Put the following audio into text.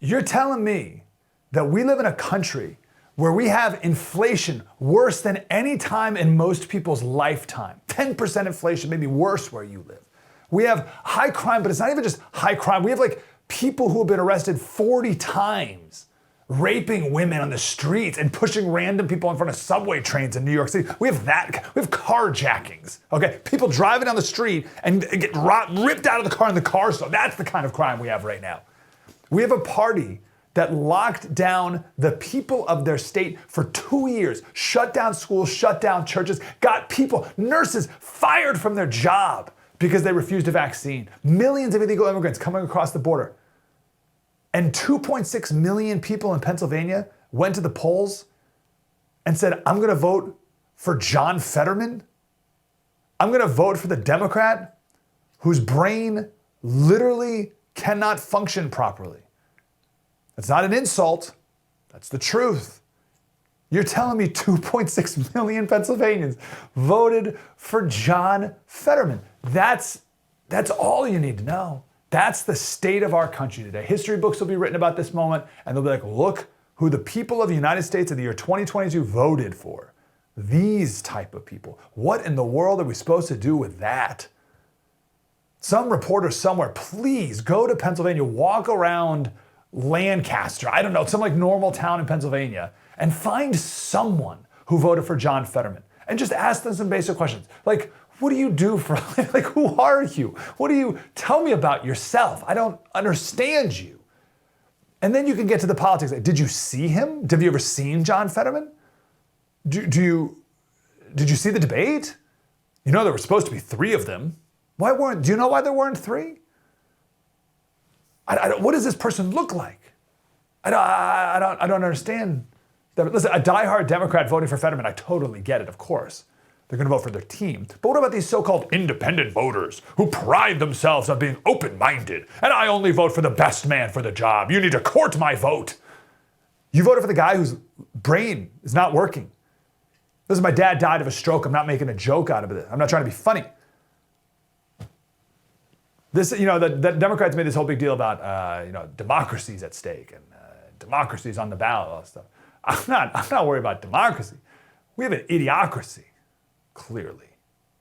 You're telling me that we live in a country where we have inflation worse than any time in most people's lifetime. 10% inflation, maybe worse where you live. We have high crime, but it's not even just high crime. We have like people who have been arrested 40 times, raping women on the streets and pushing random people in front of subway trains in New York City. We have carjackings, okay? People driving down the street and get ripped out of the car in the car. So that's the kind of crime we have right now. We have a party that locked down the people of their state for 2 years, shut down schools, shut down churches, got people, nurses, fired from their job because they refused a vaccine. Millions of illegal immigrants coming across the border. And 2.6 million people in Pennsylvania went to the polls and said, I'm gonna vote for John Fetterman. I'm gonna vote for the Democrat whose brain literally cannot function properly. That's not an insult, that's the truth. You're telling me 2.6 million Pennsylvanians voted for John Fetterman. That's all you need to know. That's the state of our country today. History books will be written about this moment, and they'll be like, look who the people of the United States of the year 2022 voted for. These type of people. What in the world are we supposed to do with that? Some reporter somewhere, please go to Pennsylvania, walk around Lancaster, I don't know, some like normal town in Pennsylvania, and find someone who voted for John Fetterman and just ask them some basic questions. Like, what do you do for, like, who are you? What do you, tell me about yourself. I don't understand you. And then you can get to the politics. Did you see him? Have you ever seen John Fetterman? Did you see the debate? You know there were supposed to be 3 of them. Do you know why there weren't 3? What does this person look like? I don't understand. Listen, a diehard Democrat voting for Fetterman, I totally get it, of course. They're going to vote for their team. But what about these so-called independent voters who pride themselves on being open-minded? And I only vote for the best man for the job. You need to court my vote. You voted for the guy whose brain is not working. Listen, my dad died of a stroke. I'm not making a joke out of it. I'm not trying to be funny. This, the Democrats made this whole big deal about, democracy's at stake and democracy's on the ballot, all that stuff. I'm not worried about democracy. We have an idiocracy, clearly.